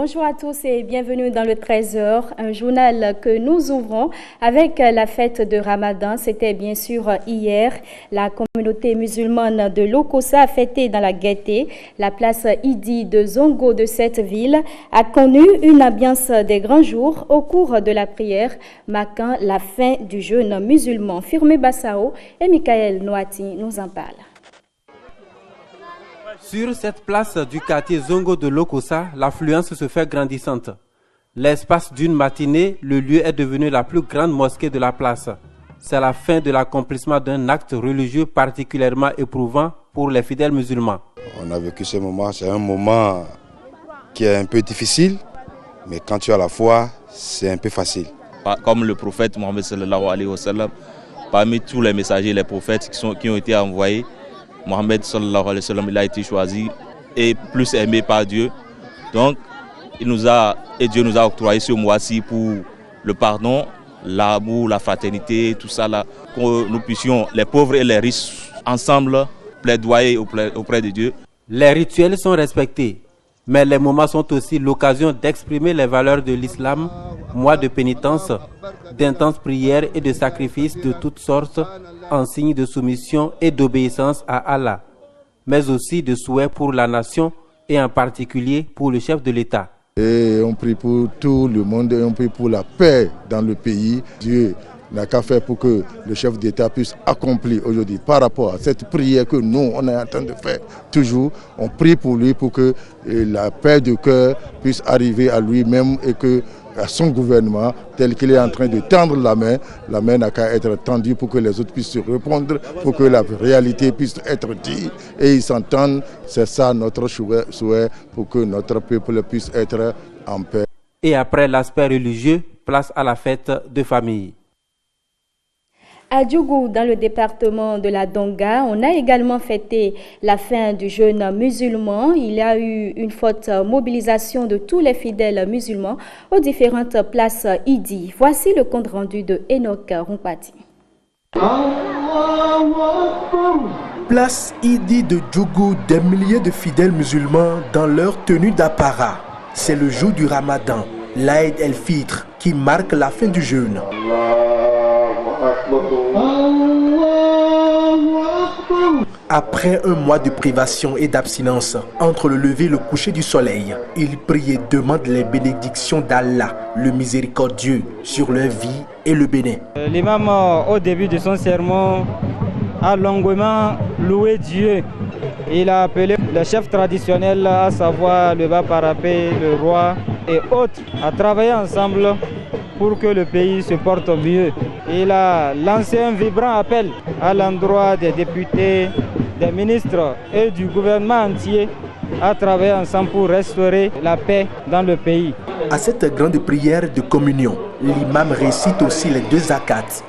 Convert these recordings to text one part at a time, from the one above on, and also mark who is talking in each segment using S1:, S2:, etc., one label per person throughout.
S1: Bonjour à tous et bienvenue dans le 13h, un journal que nous ouvrons avec la fête de Ramadan. C'était bien sûr hier. La communauté musulmane de Lokossa a fêté dans la gaieté. La place Idi de Zongo de cette ville a connu une ambiance des grands jours au cours de la prière, marquant la fin du jeûne musulman. Firmé Bassao et Michael Noati nous en parlent.
S2: Sur cette place du quartier Zongo de Lokossa, l'affluence se fait grandissante. L'espace d'une matinée, le lieu est devenu la plus grande mosquée de la place. C'est la fin de l'accomplissement d'un acte religieux particulièrement éprouvant pour les fidèles musulmans.
S3: On a vécu ce moment, c'est un moment qui est un peu difficile, mais quand tu as la foi, c'est un peu facile.
S4: Comme le prophète Mohammed sallallahu alayhi wa sallam, parmi tous les messagers, les prophètes qui ont été envoyés, Mohammed sallallahu alayhi wa sallam, il a été choisi et plus aimé par Dieu. Donc, Dieu nous a octroyé ce mois-ci pour le pardon, l'amour, la fraternité, tout ça là, que nous puissions, les pauvres et les riches, ensemble, plaidoyer auprès de Dieu.
S2: Les rituels sont respectés, mais les moments sont aussi l'occasion d'exprimer les valeurs de l'islam, mois de pénitence, d'intenses prières et de sacrifices de toutes sortes, en signe de soumission et d'obéissance à Allah, mais aussi de souhait pour la nation et en particulier pour le chef de l'État.
S5: Et on prie pour tout le monde et on prie pour la paix dans le pays. Dieu n'a qu'à faire pour que le chef d'État puisse accomplir aujourd'hui par rapport à cette prière que nous, on est en train de faire toujours. On prie pour lui pour que la paix de cœur puisse arriver à lui-même et que à son gouvernement, tel qu'il est en train de tendre la main n'a qu'à être tendue pour que les autres puissent se répondre, pour que la réalité puisse être dite et ils s'entendent. C'est ça notre souhait pour que notre peuple puisse être en paix.
S2: Et après l'aspect religieux, place à la fête de famille.
S1: À Djougou, dans le département de la Donga, on a également fêté la fin du jeûne musulman. Il y a eu une forte mobilisation de tous les fidèles musulmans aux différentes places Idi. Voici le compte rendu de Enoch Rumpati.
S6: Place Idi de Djougou, des milliers de fidèles musulmans dans leur tenue d'apparat. C'est le jour du Ramadan, l'Aïd el-Fitr, qui marque la fin du jeûne. Après un mois de privation et d'abstinence, entre le lever et le coucher du soleil, ils prient et demandent les bénédictions d'Allah, le miséricordieux, sur leur vie et le bénin.
S7: L'imam, au début de son sermon, a longuement loué Dieu. Il a appelé les chefs traditionnels, à savoir le Bas-Parapé, le roi et autres, à travailler ensemble pour que le pays se porte mieux. Il a lancé un vibrant appel à l'endroit des députés, des ministres et du gouvernement entier à travailler ensemble pour restaurer la paix dans le pays.
S6: À cette grande prière de communion, l'imam récite aussi les deux zakats.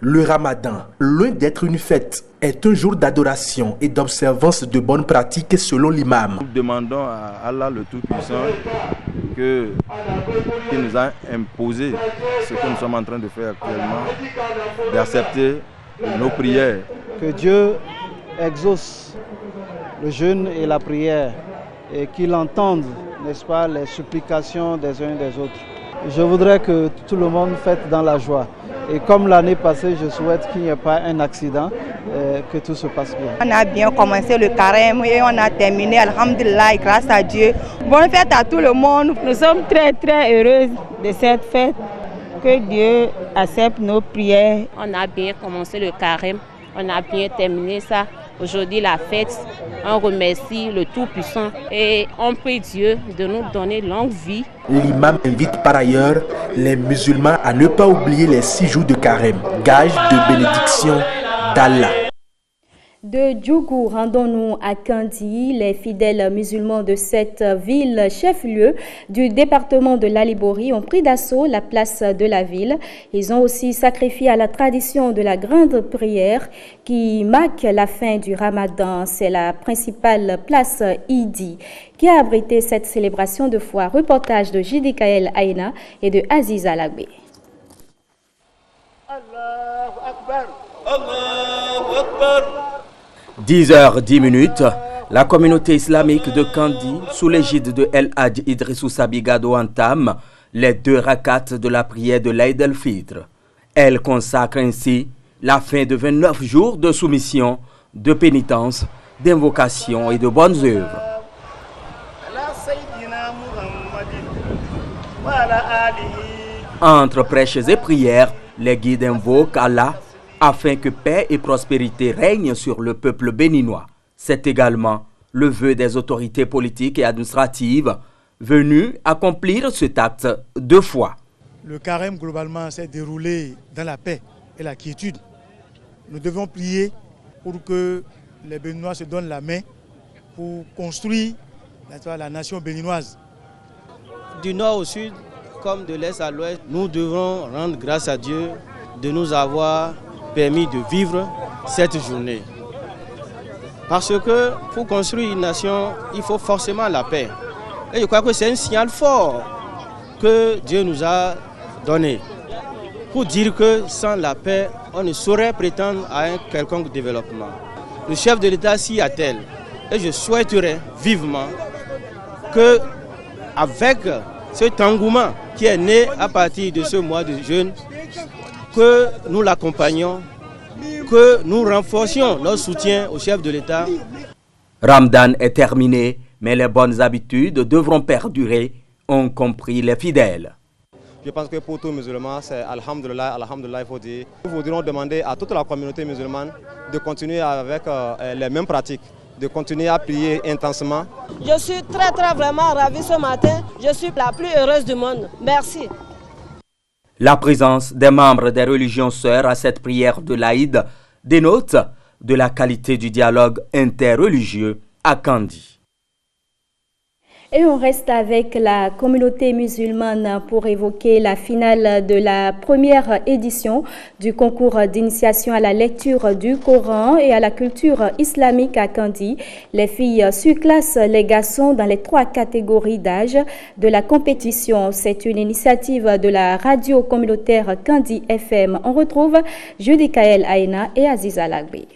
S6: Le Ramadan, loin d'être une fête, est un jour d'adoration et d'observance de bonnes pratiques selon l'imam.
S4: Nous demandons à Allah le Tout-Puissant qui nous a imposé ce que nous sommes en train de faire actuellement, d'accepter nos prières.
S8: Que Dieu exauce le jeûne et la prière et qu'il entende, n'est-ce pas, les supplications des uns et des autres. Je voudrais que tout le monde fête dans la joie. Et comme l'année passée, je souhaite qu'il n'y ait pas un accident, que tout se passe bien.
S9: On a bien commencé le carême et on a terminé, alhamdulillah, grâce à Dieu. Bonne fête à tout le monde.
S10: Nous sommes très heureux de cette fête. Que Dieu accepte nos prières.
S11: On a bien commencé le carême, on a bien terminé ça. Aujourd'hui, la fête, on remercie le Tout-Puissant et on prie Dieu de nous donner longue vie.
S6: L'imam invite par ailleurs les musulmans à ne pas oublier les 6 jours de carême, gage de bénédiction d'Allah.
S1: De Djougou, rendons-nous à Kandi. Les fidèles musulmans de cette ville chef-lieu du département de l'Alibori ont pris d'assaut la place de la ville. Ils ont aussi sacrifié à la tradition de la grande prière qui marque la fin du Ramadan. C'est la principale place Idi qui a abrité cette célébration de foi. Reportage de Jidikael Aïna et de Aziza Lagbe.
S12: Allahu Akbar. Allahu Akbar. 10h10, La communauté islamique de Kandi, sous l'égide de El Hadj Idrissou Sabi Gado, entame les 2 rakats de la prière de l'Aïd el-Fitr. Elle consacre ainsi la fin de 29 jours de soumission, de pénitence, d'invocation et de bonnes œuvres. Entre prêches et prières, les guides invoquent Allah afin que paix et prospérité règnent sur le peuple béninois. C'est également le vœu des autorités politiques et administratives venues accomplir cet acte de foi.
S13: Le carême globalement s'est déroulé dans la paix et la quiétude. Nous devons prier pour que les Béninois se donnent la main pour construire la nation béninoise.
S14: Du nord au sud, comme de l'est à l'ouest, nous devons rendre grâce à Dieu de nous avoir permis de vivre cette journée. Parce que pour construire une nation, il faut forcément la paix. Et je crois que c'est un signal fort que Dieu nous a donné pour dire que sans la paix, on ne saurait prétendre à un quelconque développement. Le chef de l'État s'y attelle et je souhaiterais vivement que, avec cet engouement qui est né à partir de ce mois de jeûne, que nous l'accompagnions, que nous renforcions notre soutien au chef de l'État.
S12: Ramadan est terminé, mais les bonnes habitudes devront perdurer, ont compris les fidèles.
S15: Je pense que pour tous les musulmans, c'est Alhamdulillah, Alhamdulillah, il faut dire. Nous voudrions demander à toute la communauté musulmane de continuer avec les mêmes pratiques, de continuer à prier intensément.
S16: Je suis très vraiment ravie ce matin. Je suis la plus heureuse du monde. Merci.
S12: La présence des membres des religions sœurs à cette prière de l'Aïd dénote de la qualité du dialogue interreligieux à Kandi.
S1: Et on reste avec la communauté musulmane pour évoquer la finale de la première édition du concours d'initiation à la lecture du Coran et à la culture islamique à Kandi. Les filles surclassent les garçons dans les 3 catégories d'âge de la compétition. C'est une initiative de la radio communautaire Kandi FM. On retrouve Judikaël Aïna et Aziza Lagbi.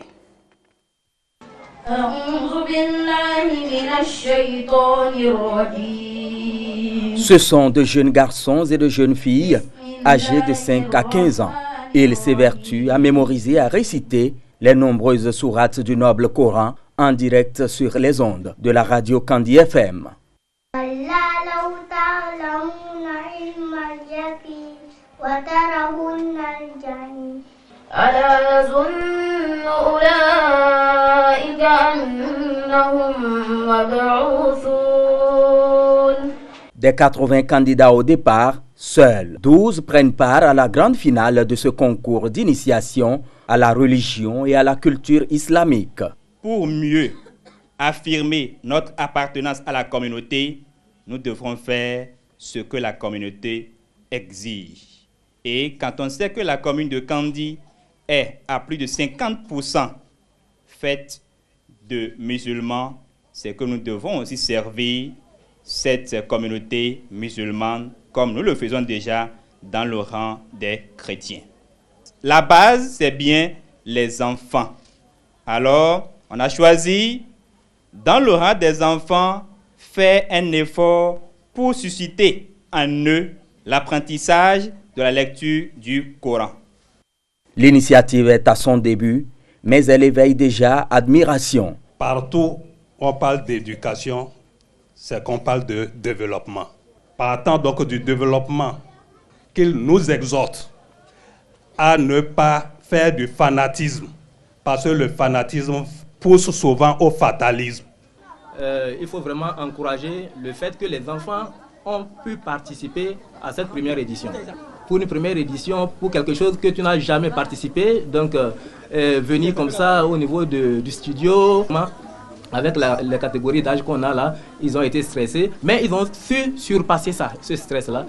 S12: Ce sont de jeunes garçons et de jeunes filles âgés de 5 à 15 ans. Ils s'évertuent à mémoriser et à réciter les nombreuses sourates du noble Coran en direct sur les ondes de la radio Kandi FM. Des 80 candidats au départ, seuls 12 prennent part à la grande finale de ce concours d'initiation à la religion et à la culture islamique.
S17: Pour mieux affirmer notre appartenance à la communauté, nous devrons faire ce que la communauté exige. Et quand on sait que la commune de Kandi est à plus de 50% faite de musulmans, c'est que nous devons aussi servir cette communauté musulmane comme nous le faisons déjà dans le rang des chrétiens. La base, c'est bien les enfants. Alors, on a choisi, dans le rang des enfants, faire un effort pour susciter en eux l'apprentissage de la lecture du Coran.
S12: L'initiative est à son début, mais elle éveille déjà admiration.
S18: Partout où on parle d'éducation, c'est qu'on parle de développement. Partant donc du développement, qu'il nous exhorte à ne pas faire du fanatisme, parce que le fanatisme pousse souvent au fatalisme.
S19: Il faut vraiment encourager le fait que les enfants ont pu participer à cette première édition. Pour une première édition, pour quelque chose que tu n'as jamais participé, donc venir comme ça au niveau du studio, avec les catégories d'âge qu'on a là, ils ont été stressés, mais ils ont su surpasser ça, ce stress-là.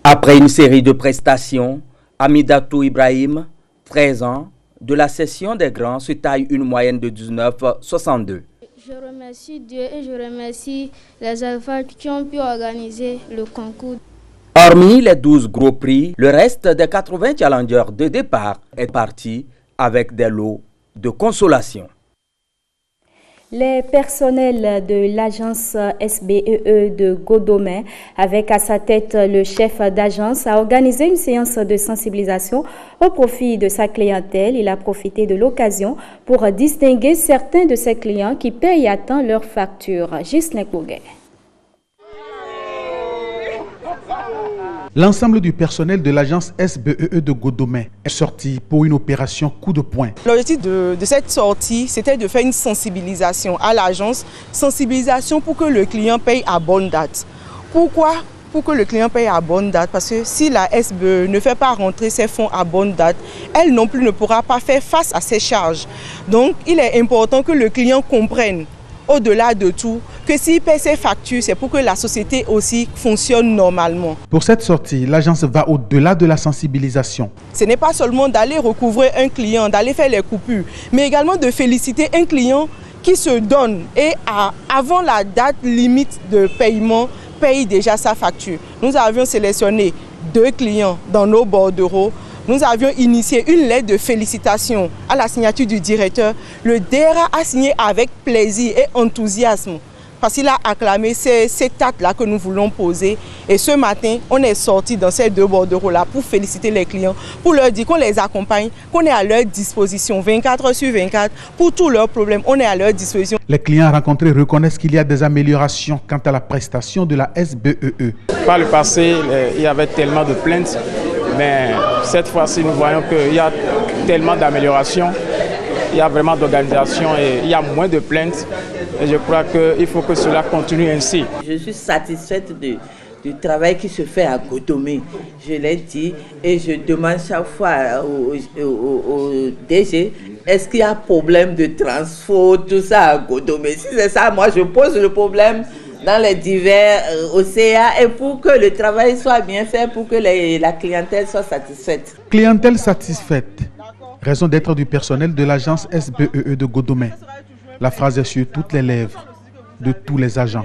S12: Après une série de prestations, Amidatou Ibrahim, 13 ans, de la session des grands, se taille une moyenne de 19,62.
S20: Je remercie Dieu et je remercie les alphas qui ont pu organiser le concours.
S12: Hormis les 12 gros prix, le reste des 80 challengers de départ est parti avec des lots de consolation.
S1: Les personnels de l'agence SBEE de Godomé, avec à sa tête le chef d'agence, a organisé une séance de sensibilisation au profit de sa clientèle. Il a profité de l'occasion pour distinguer certains de ses clients qui payent à temps leurs factures. Gislain Kougué.
S21: L'ensemble du personnel de l'agence SBEE de Godomé est sorti pour une opération coup de poing.
S22: L'objectif de cette sortie, c'était de faire une sensibilisation à l'agence, sensibilisation pour que le client paye à bonne date. Pourquoi ? Pour que le client paye à bonne date, parce que si la SBE ne fait pas rentrer ses fonds à bonne date, elle non plus ne pourra pas faire face à ses charges. Donc, il est important que le client comprenne, au-delà de tout, que s'il paie ses factures, c'est pour que la société aussi fonctionne normalement.
S21: Pour cette sortie, l'agence va au-delà de la sensibilisation.
S22: Ce n'est pas seulement d'aller recouvrer un client, d'aller faire les coupures, mais également de féliciter un client qui se donne et avant la date limite de paiement, paye déjà sa facture. Nous avions sélectionné 2 clients dans nos bordereaux. Nous avions initié une lettre de félicitations à la signature du directeur. Le DRA a signé avec plaisir et enthousiasme parce qu'il a acclamé ces actes-là que nous voulons poser. Et ce matin, on est sorti dans ces 2 bordereaux-là pour féliciter les clients, pour leur dire qu'on les accompagne, qu'on est à leur disposition 24 heures sur 24 pour tous leurs problèmes. On est à leur disposition.
S21: Les clients rencontrés reconnaissent qu'il y a des améliorations quant à la prestation de la SBEE.
S23: Par le passé, il y avait tellement de plaintes. Mais cette fois-ci, nous voyons qu'il y a tellement d'améliorations, il y a vraiment d'organisation et il y a moins de plaintes. Et je crois qu'il faut que cela continue ainsi.
S24: Je suis satisfaite du travail qui se fait à Godomé. Je l'ai dit et je demande chaque fois au DG, est-ce qu'il y a problème de transport, tout ça à Godomé? Si c'est ça, moi je pose le problème dans les divers OCA et pour que le travail soit bien fait, pour que la clientèle soit satisfaite.
S21: Clientèle satisfaite, raison d'être du personnel de l'agence SBEE de Godomé. La phrase est sur toutes les lèvres de tous les agents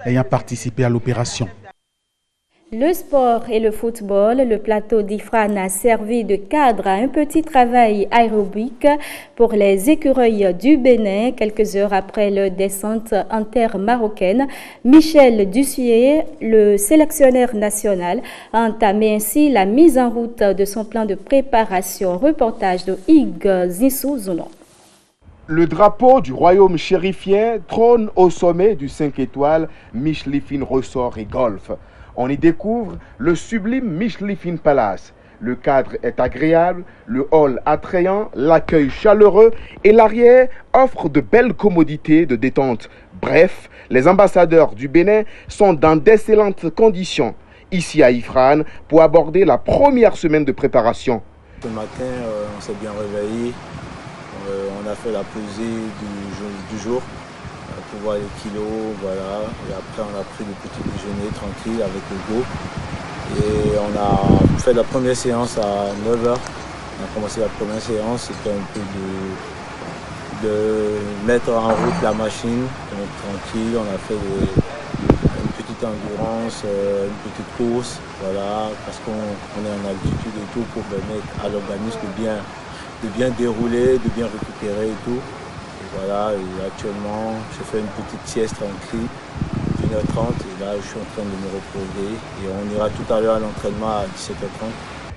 S21: ayant participé à l'opération.
S1: Le sport et le football, le plateau d'Ifrane a servi de cadre à un petit travail aérobique pour les écureuils du Bénin. Quelques heures après leur descente en terre marocaine, Michel Dussier, le sélectionneur national, a entamé ainsi la mise en route de son plan de préparation. Reportage de Hugues Zissou-Zounon.
S25: Le drapeau du royaume chérifien trône au sommet du 5 étoiles Michelifin Ressort et Golf. On y découvre le sublime Michelifin Palace. Le cadre est agréable, le hall attrayant, l'accueil chaleureux et l'arrière offre de belles commodités de détente. Bref, les ambassadeurs du Bénin sont dans d'excellentes conditions ici à Ifrane pour aborder la première semaine de préparation.
S26: Ce matin, on s'est bien réveillé. On a fait la pesée du jour pour voir les kilos, voilà. Et après, on a pris le petit déjeuner tranquille avec Hugo. Et on a fait la première séance à 9h. On a commencé la première séance, c'était un peu de mettre en route la machine, tranquille. On a fait une petite endurance, une petite course, voilà, parce qu'on est en altitude et tout pour permettre à l'organisme de bien dérouler, de bien récupérer et tout. Voilà, et actuellement, je fais une petite sieste tranquille, 1h30, et là, je suis en train de me reposer. Et on ira tout à l'heure à l'entraînement à 17h30.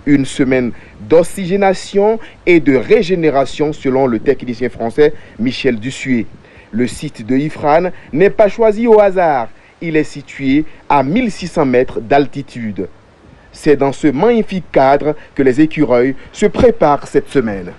S25: Une semaine d'oxygénation et de régénération selon le technicien français Michel Dussier. Le site de Ifrane n'est pas choisi au hasard. Il est situé à 1600 mètres d'altitude. C'est dans ce magnifique cadre que les écureuils se préparent cette semaine.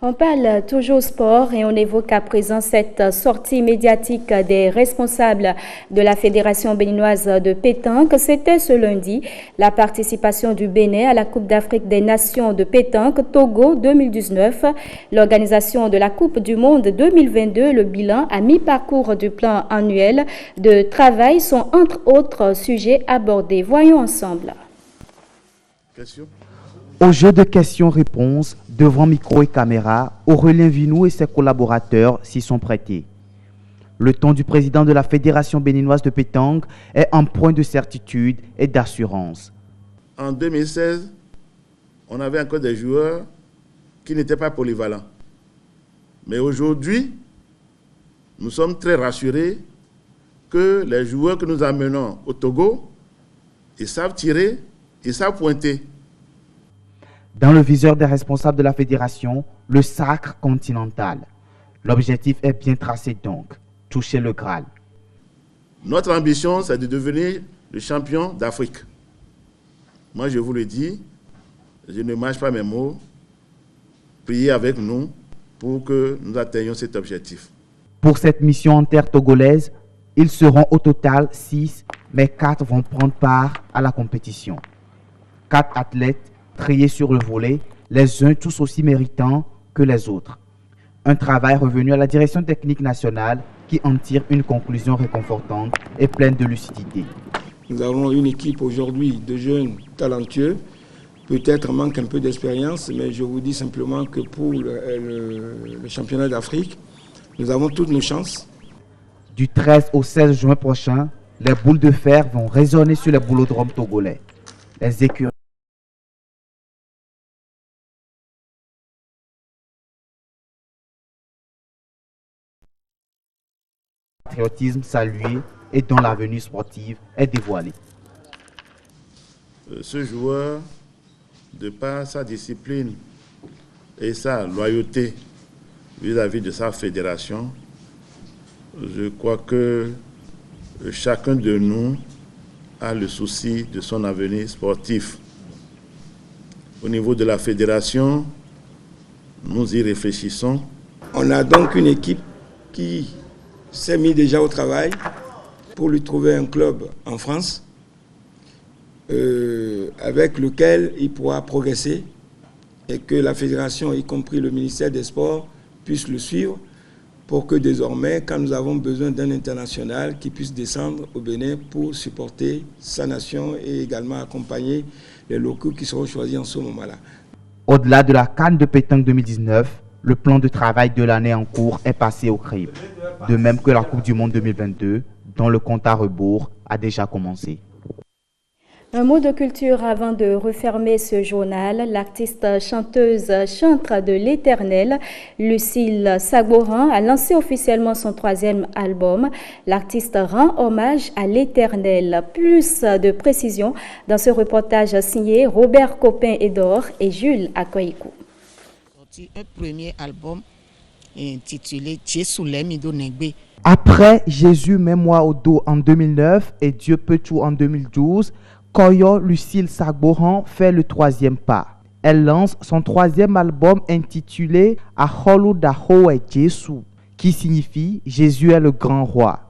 S1: On parle toujours sport et on évoque à présent cette sortie médiatique des responsables de la Fédération béninoise de pétanque. C'était ce lundi la participation du Bénin à la Coupe d'Afrique des Nations de pétanque Togo 2019, l'organisation de la Coupe du Monde 2022, le bilan à mi-parcours du plan annuel de travail sont entre autres sujets abordés. Voyons ensemble.
S27: Question. Au jeu de questions-réponses, devant micro et caméra, Aurélien Vinou et ses collaborateurs s'y sont prêtés. Le ton du président de la Fédération béninoise de pétanque est un point de certitude et d'assurance.
S28: En 2016, on avait encore des joueurs qui n'étaient pas polyvalents. Mais aujourd'hui, nous sommes très rassurés que les joueurs que nous amenons au Togo, ils savent tirer, ils savent pointer.
S27: Dans le viseur des responsables de la fédération, le sacre continental. L'objectif est bien tracé donc, toucher le Graal.
S28: Notre ambition, c'est de devenir le champion d'Afrique. Moi, je vous le dis, je ne mâche pas mes mots. Priez avec nous pour que nous atteignions cet objectif.
S27: Pour cette mission en terre togolaise, ils seront au total 6, mais 4 vont prendre part à la compétition. 4 athlètes triés sur le volet, les uns tous aussi méritants que les autres. Un travail revenu à la direction technique nationale qui en tire une conclusion réconfortante et pleine de lucidité.
S2: Nous avons une équipe aujourd'hui de jeunes talentueux, peut-être manque un peu d'expérience, mais je vous dis simplement que pour le championnat d'Afrique, nous avons toutes nos chances.
S27: Du 13 au 16 juin prochain, les boules de fer vont résonner sur les boulodromes togolais. Les écuries patriotisme salué et dont l'avenir sportive est dévoilée.
S28: Ce joueur, de par sa discipline et sa loyauté vis-à-vis de sa fédération, je crois que chacun de nous a le souci de son avenir sportif. Au niveau de la fédération, nous y réfléchissons.
S2: On a donc une équipe qui s'est mise déjà au travail pour lui trouver un club en France avec lequel il pourra progresser et que la fédération, y compris le ministère des Sports, puisse le suivre pour que désormais, quand nous avons besoin d'un international qui puisse descendre au Bénin pour supporter sa nation et également accompagner les locaux qui seront choisis en ce moment-là.
S27: Au-delà de la CAN de Pétanque 2019, le plan de travail de l'année en cours est passé au crible. De même que la Coupe du Monde 2022, dont le compte à rebours a déjà commencé.
S1: Un mot de culture avant de refermer ce journal. L'artiste chanteuse chantre de l'Éternel, Lucille Sagboran, a lancé officiellement son 3e album. L'artiste rend hommage à l'Éternel. Plus de précisions dans ce reportage signé Robert Copin-Edor et Jules Akoikou.
S3: Un premier album intitulé Jésus Mido Negbe.
S27: Après Jésus met moi au dos en 2009 et Dieu peut tout en 2012, Koyo Lucille Sagboran fait le 3e pas. Elle lance son 3e album intitulé Aholu Daho et Jésus, qui signifie Jésus est le grand roi.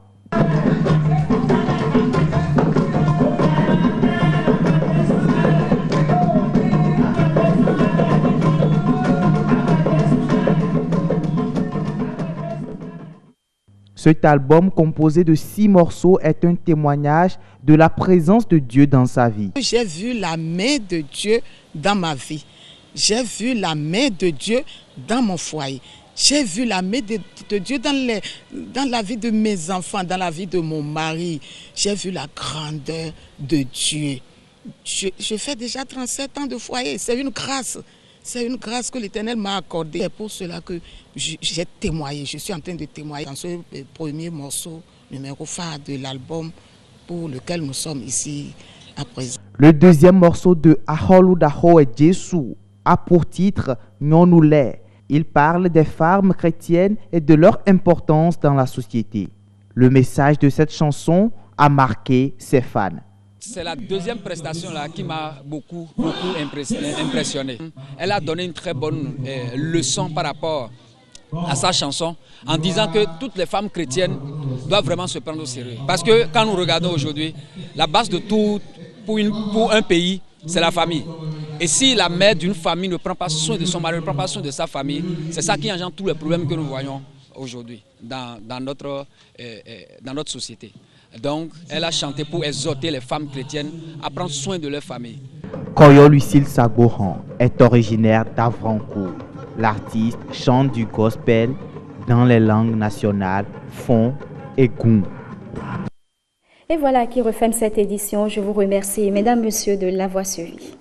S27: Cet album composé de 6 morceaux est un témoignage de la présence de Dieu dans sa vie.
S3: J'ai vu la main de Dieu dans ma vie. J'ai vu la main de Dieu dans mon foyer. J'ai vu la main de Dieu dans la vie de mes enfants, dans la vie de mon mari. J'ai vu la grandeur de Dieu. Je fais déjà 37 ans de foyer. C'est une grâce. C'est une grâce que l'Éternel m'a accordée. C'est pour cela que j'ai témoigné. Je suis en train de témoigner dans ce premier morceau, numéro phare de l'album pour lequel nous sommes ici à présent.
S27: Le 2e morceau de Aholu Daho et Jésus a pour titre Nyonoulé. Il parle des femmes chrétiennes et de leur importance dans la société. Le message de cette chanson a marqué ses fans.
S4: C'est la 2e prestation là qui m'a beaucoup impressionné. Elle a donné une très bonne leçon par rapport à sa chanson en disant que toutes les femmes chrétiennes doivent vraiment se prendre au sérieux. Parce que quand nous regardons aujourd'hui, la base de tout pour un pays, c'est la famille. Et si la mère d'une famille ne prend pas soin de son mari, ne prend pas soin de sa famille, c'est ça qui engendre tous les problèmes que nous voyons aujourd'hui dans notre société. Donc, elle a chanté pour exhorter les femmes chrétiennes à prendre soin de leur famille.
S27: Koyo Lucille Sagboran est originaire d'Avrancourt. L'artiste chante du gospel dans les langues nationales Fon et Goum.
S1: Et voilà qui referme cette édition. Je vous remercie, mesdames, messieurs, de l'avoir suivi.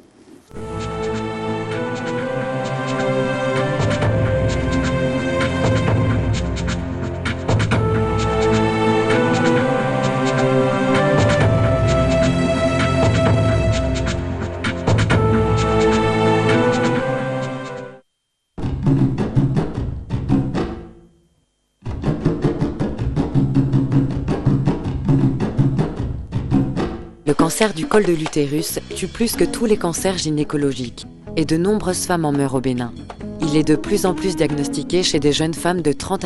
S5: cancer du col de l'utérus tue plus que tous les cancers gynécologiques et de nombreuses femmes en meurent au Bénin. Il est de plus en plus diagnostiqué chez des jeunes femmes de 30 à